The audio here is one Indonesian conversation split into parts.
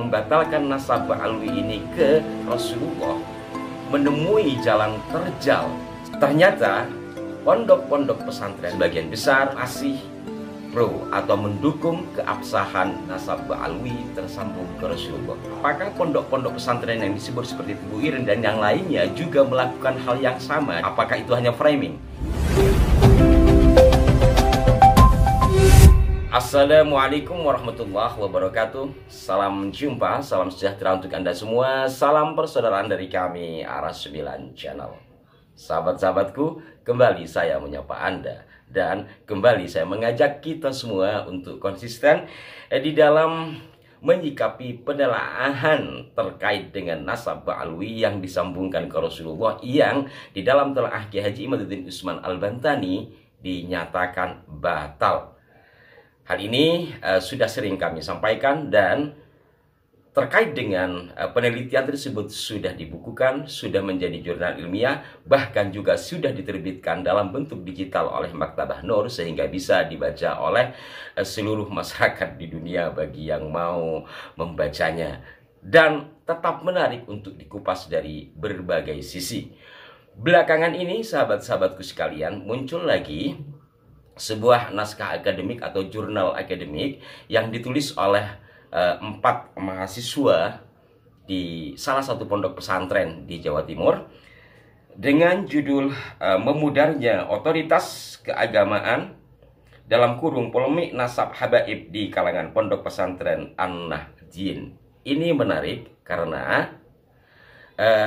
membatalkan nasab alwi ini ke Rasulullah menemui jalan terjal. Ternyata pondok-pondok pesantren sebagian besar masih pro atau mendukung keabsahan nasab alwi tersambung ke Rasulullah. Apakah pondok-pondok pesantren yang disebut seperti Tebu Ireng dan yang lainnya juga melakukan hal yang sama? Apakah itu hanya framing? Assalamualaikum warahmatullahi wabarakatuh. Salam jumpa, salam sejahtera untuk Anda semua. Salam persaudaraan dari kami, Aras 9 Channel. Sahabat-sahabatku, kembali saya menyapa Anda. Dan kembali saya mengajak kita semua untuk konsisten di dalam menyikapi penelaahan terkait dengan nasab alwi yang disambungkan ke Rasulullah, yang di dalam telaah Kiai Haji Imaduddin Usman Al-Bantani dinyatakan batal. Hal ini sudah sering kami sampaikan, dan terkait dengan penelitian tersebut sudah dibukukan, sudah menjadi jurnal ilmiah, bahkan juga sudah diterbitkan dalam bentuk digital oleh Maktabah Nur sehingga bisa dibaca oleh seluruh masyarakat di dunia bagi yang mau membacanya. Dan tetap menarik untuk dikupas dari berbagai sisi. Belakangan ini, sahabat-sahabatku sekalian, muncul lagi sebuah naskah akademik atau jurnal akademik yang ditulis oleh 4 mahasiswa di salah satu pondok pesantren di Jawa Timur dengan judul Memudarnya Otoritas Keagamaan dalam kurung polemik nasab habaib di kalangan pondok pesantren An-Nahdien. Ini menarik karena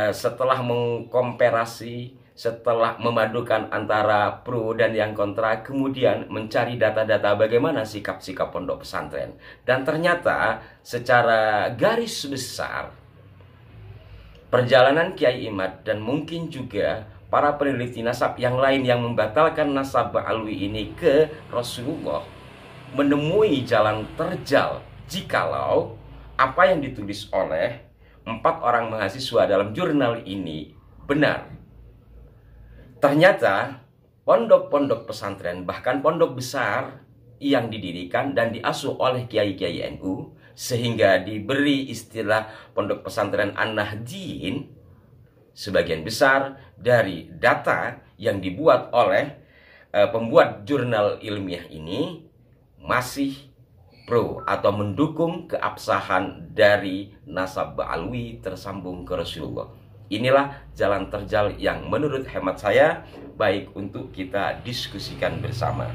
setelah mengkomparasi, setelah memadukan antara pro dan yang kontra, kemudian mencari data-data bagaimana sikap-sikap pondok pesantren. Dan ternyata secara garis besar, perjalanan Kiai Imad dan mungkin juga para peneliti nasab yang lain yang membatalkan nasab alwi ini ke Rasulullah menemui jalan terjal jikalau apa yang ditulis oleh 4 orang mahasiswa dalam jurnal ini benar. Ternyata pondok-pondok pesantren, bahkan pondok besar yang didirikan dan diasuh oleh kiai-kiai NU, sehingga diberi istilah pondok pesantren An-Nahdien, sebagian besar dari data yang dibuat oleh pembuat jurnal ilmiah ini masih pro atau mendukung keabsahan dari nasab alwi tersambung ke Rasulullah. Inilah jalan terjal yang menurut hemat saya baik untuk kita diskusikan bersama.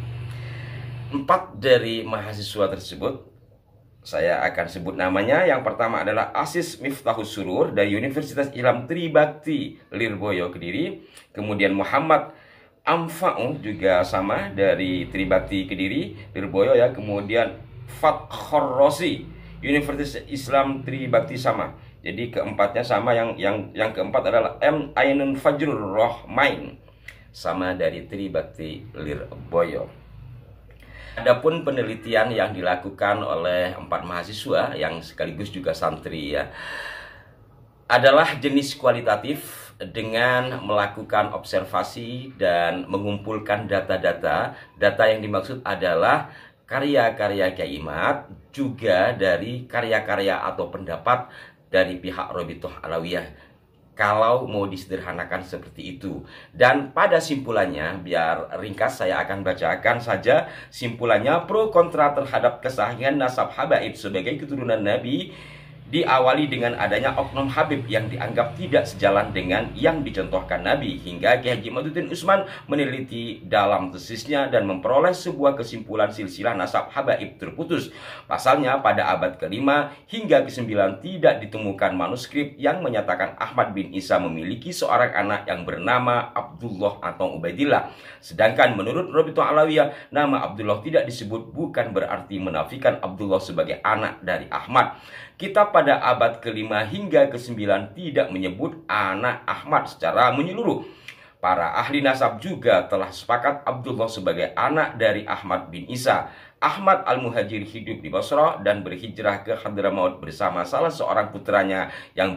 4 dari mahasiswa tersebut saya akan sebut namanya. Yang pertama adalah Asis Miftahus Surur dari Universitas Islam Tribakti Lirboyo Kediri. Kemudian Muhammad Amfa'u juga sama dari Tribakti Kediri Lirboyo ya. Kemudian Fathur Rosi Universitas Islam Tribakti sama. Jadi keempatnya sama, yang keempat adalah M. Ainun Fajrul Rohmain sama dari Tribakti Lirboyo. Adapun penelitian yang dilakukan oleh 4 mahasiswa yang sekaligus juga santri ya, adalah jenis kualitatif dengan melakukan observasi dan mengumpulkan data-data. Data yang dimaksud adalah karya-karya Kiai Imad, juga dari karya-karya atau pendapat dari pihak Robitoh Alawiyah, kalau mau disederhanakan seperti itu. Dan pada simpulannya, biar ringkas saya akan bacakan saja simpulannya. Pro kontra terhadap kesahihan nasab habaib sebagai keturunan Nabi diawali dengan adanya oknum Habib yang dianggap tidak sejalan dengan yang dicontohkan Nabi, hingga Kiai Haji Imaduddin Usman meneliti dalam tesisnya dan memperoleh sebuah kesimpulan silsilah nasab habaib terputus. Pasalnya pada abad ke-5 hingga ke-9 tidak ditemukan manuskrip yang menyatakan Ahmad bin Isa memiliki seorang anak yang bernama Abdullah atau Ubaidillah. Sedangkan menurut Robitoh Alawiyah, nama Abdullah tidak disebut bukan berarti menafikan Abdullah sebagai anak dari Ahmad. Kitab pada abad ke-5 hingga ke-9 tidak menyebut anak Ahmad secara menyeluruh. Para ahli nasab juga telah sepakat Abdullah sebagai anak dari Ahmad bin Isa. Ahmad Al-Muhajir hidup di Basrah dan berhijrah ke Hadramaut bersama salah seorang putranya yang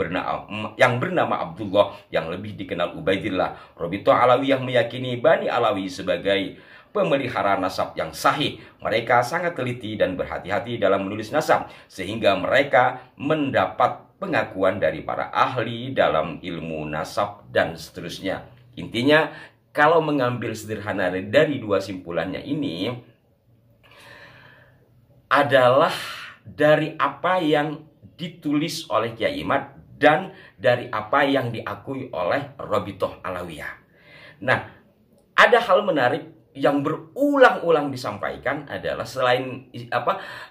bernama Abdullah yang lebih dikenal Ubaidillah. Robitoh Alawiyah meyakini Bani Alawi sebagai pemelihara nasab yang sahih. Mereka sangat teliti dan berhati-hati dalam menulis nasab, sehingga mereka mendapat pengakuan dari para ahli dalam ilmu nasab dan seterusnya. Intinya, kalau mengambil sederhana dari dua simpulannya ini adalah dari apa yang ditulis oleh Kiai Imad dan dari apa yang diakui oleh Rabithah Alawiyah. Nah, ada hal menarik yang berulang-ulang disampaikan adalah selain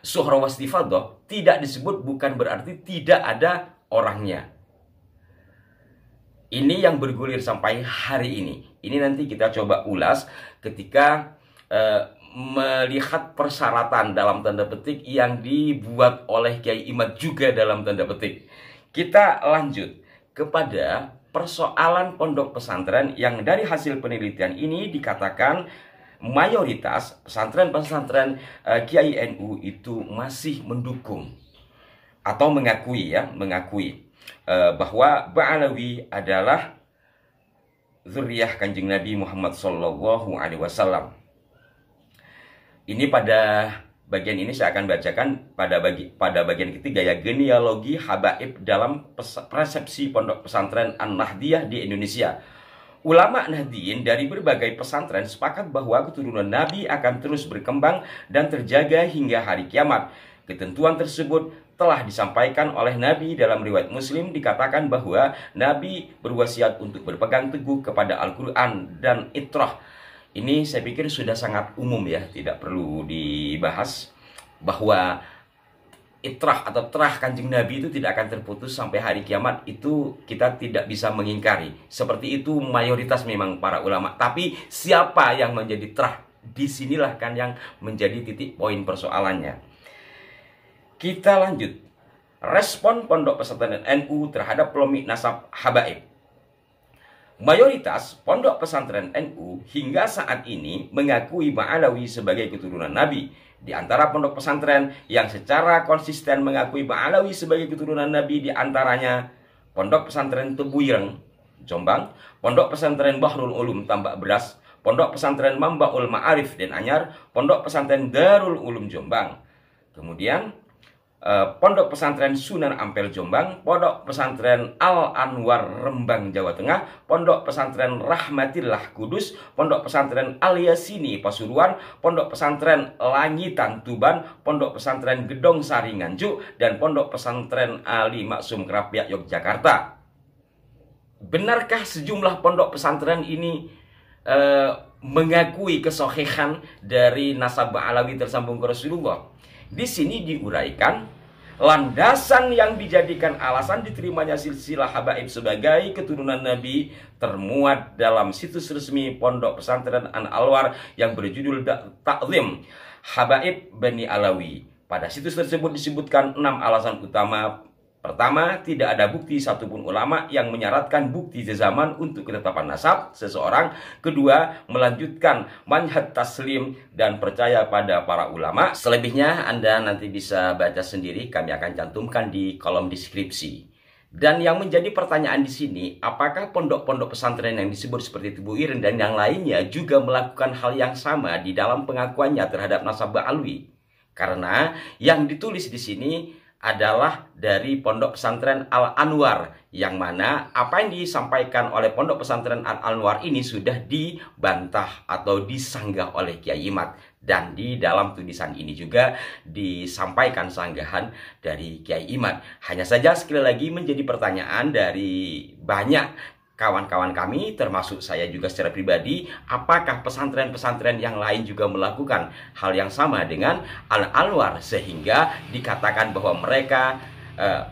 Suhra Wastifadhah tidak disebut bukan berarti tidak ada orangnya. Ini yang bergulir sampai hari ini. Ini nanti kita coba ulas ketika melihat persyaratan dalam tanda petik yang dibuat oleh Kiai Imad juga dalam tanda petik. Kita lanjut kepada persoalan pondok pesantren yang dari hasil penelitian ini dikatakan mayoritas pesantren-pesantren Kiai NU itu masih mendukung atau mengakui bahwa Ba'alawi adalah zuriyah Kanjeng Nabi Muhammad SAW. Ini pada bagian ini saya akan bacakan pada bagian ketiga ya, genealogi habaib dalam persepsi pondok pesantren An-Nahdiyah di Indonesia. Ulama Nahdiyin dari berbagai pesantren sepakat bahwa keturunan Nabi akan terus berkembang dan terjaga hingga hari kiamat. Ketentuan tersebut telah disampaikan oleh Nabi dalam riwayat Muslim, dikatakan bahwa Nabi berwasiat untuk berpegang teguh kepada Al-Quran dan itrah. Ini saya pikir sudah sangat umum ya, tidak perlu dibahas bahwa itrah atau terah Kanjeng Nabi itu tidak akan terputus sampai hari kiamat. Itu kita tidak bisa mengingkari. Seperti itu mayoritas memang para ulama. Tapi siapa yang menjadi terah? Disinilah kan yang menjadi titik poin persoalannya. Kita lanjut. Respon pondok pesantren NU terhadap polemik nasab habaib. Mayoritas pondok pesantren NU hingga saat ini mengakui Ba'alawi sebagai keturunan Nabi. Di antara pondok pesantren yang secara konsisten mengakui Ba'alawi sebagai keturunan Nabi diantaranya Pondok Pesantren Tebu Ireng, Jombang, Pondok Pesantren Bahrul Ulum Tambak Beras, Pondok Pesantren Mambaul Ma'arif Den Anyar, Pondok Pesantren Darul Ulum Jombang. Kemudian Pondok Pesantren Sunan Ampel Jombang, Pondok Pesantren Al-Anwar Rembang Jawa Tengah, Pondok Pesantren Rahmatillah Kudus, Pondok Pesantren Al-Yasini Pasuruan, Pondok Pesantren Langitan Tuban, Pondok Pesantren Gedong Sari Nganjuk, dan Pondok Pesantren Ali Maksum Krapyak Yogyakarta. Benarkah sejumlah pondok pesantren ini mengakui kesohihan dari nasab Ba'alawi tersambung ke Rasulullah? Di sini diuraikan landasan yang dijadikan alasan diterimanya silsilah habaib sebagai keturunan Nabi termuat dalam situs resmi Pondok Pesantren An-Alwar yang berjudul Ta'zim Habaib Bani Alawi. Pada situs tersebut disebutkan 6 alasan utama. Pertama, tidak ada bukti satupun ulama yang menyaratkan bukti zaman untuk ketetapan nasab seseorang. Kedua, melanjutkan manhaj taslim dan percaya pada para ulama. Selebihnya Anda nanti bisa baca sendiri, kami akan cantumkan di kolom deskripsi. Dan yang menjadi pertanyaan di sini, apakah pondok-pondok pesantren yang disebut seperti Tebu Ireng dan yang lainnya juga melakukan hal yang sama di dalam pengakuannya terhadap nasab Ba'alawi? Karena yang ditulis di sini adalah dari Pondok Pesantren Al-Anwar, yang mana apa yang disampaikan oleh Pondok Pesantren Al-Anwar ini sudah dibantah atau disanggah oleh Kiai Imad. Dan di dalam tulisan ini juga disampaikan sanggahan dari Kiai Imad. Hanya saja sekali lagi menjadi pertanyaan dari banyak kawan-kawan kami, termasuk saya juga secara pribadi, apakah pesantren-pesantren yang lain juga melakukan hal yang sama dengan Al-Anwar sehingga dikatakan bahwa mereka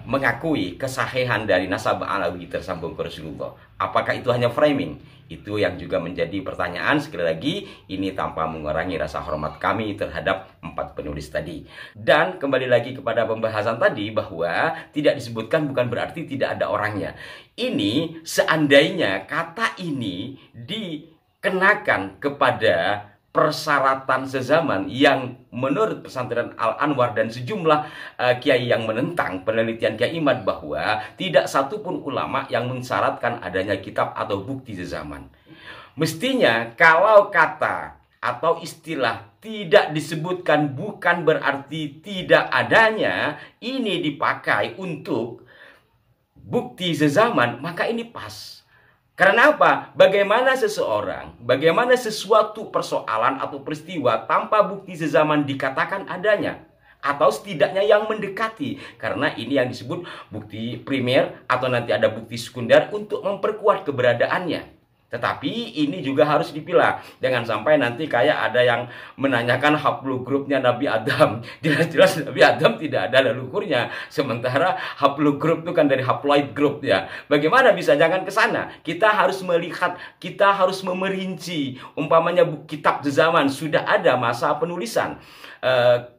mengakui kesahihan dari nasab Ba'alawi tersambung ke Rasulullah? Apakah itu hanya framing? Itu yang juga menjadi pertanyaan. Sekali lagi, ini tanpa mengurangi rasa hormat kami terhadap 4 penulis tadi. Dan kembali lagi kepada pembahasan tadi bahwa tidak disebutkan bukan berarti tidak ada orangnya. Ini seandainya kata ini dikenakan kepada persyaratan sezaman yang menurut pesantren Al-Anwar dan sejumlah kiai yang menentang penelitian Kiai Imad bahwa tidak satupun ulama yang mensyaratkan adanya kitab atau bukti sezaman. Mestinya kalau kata atau istilah tidak disebutkan bukan berarti tidak adanya ini dipakai untuk bukti sezaman, maka ini pas. Karena apa? Bagaimana sesuatu persoalan atau peristiwa tanpa bukti sezaman dikatakan adanya, atau setidaknya yang mendekati. Karena ini yang disebut bukti primer atau nanti ada bukti sekunder untuk memperkuat keberadaannya. Tetapi ini juga harus dipilah. Jangan sampai nanti kayak ada yang menanyakan haplogrupnya Nabi Adam. Jelas-jelas Nabi Adam tidak ada leluhurnya. Sementara haplogrup itu kan dari haploid group ya. Bagaimana bisa? Jangan ke sana. Kita harus melihat, kita harus memerinci. Umpamanya kitab zaman sudah ada masa penulisan.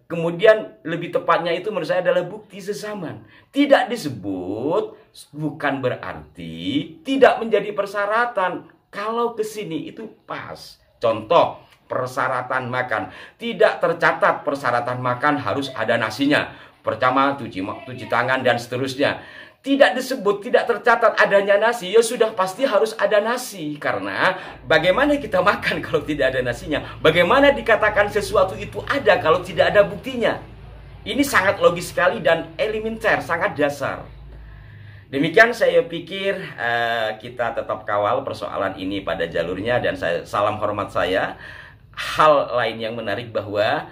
Kemudian lebih tepatnya itu menurut saya adalah bukti sezaman. Tidak disebut bukan berarti tidak menjadi persyaratan. Kalau ke sini itu pas. Contoh, persyaratan makan. Tidak tercatat persyaratan makan harus ada nasinya. Pertama, cuci tangan dan seterusnya. Tidak disebut, tidak tercatat adanya nasi. Ya sudah pasti harus ada nasi. Karena bagaimana kita makan kalau tidak ada nasinya? Bagaimana dikatakan sesuatu itu ada kalau tidak ada buktinya? Ini sangat logis sekali dan elementer, sangat dasar. Demikian saya pikir kita tetap kawal persoalan ini pada jalurnya, dan salam hormat saya. Hal lain yang menarik bahwa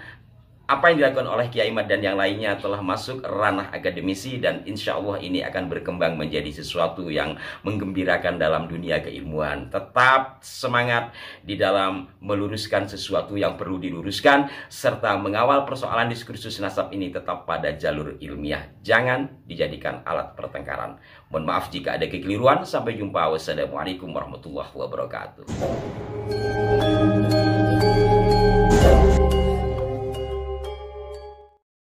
apa yang dilakukan oleh Kiai Imad dan yang lainnya telah masuk ranah akademisi, dan insya Allah ini akan berkembang menjadi sesuatu yang menggembirakan dalam dunia keilmuan. Tetap semangat di dalam meluruskan sesuatu yang perlu diluruskan, serta mengawal persoalan diskursus nasab ini tetap pada jalur ilmiah. Jangan dijadikan alat pertengkaran. Mohon maaf jika ada kekeliruan. Sampai jumpa. Wassalamualaikum warahmatullahi wabarakatuh.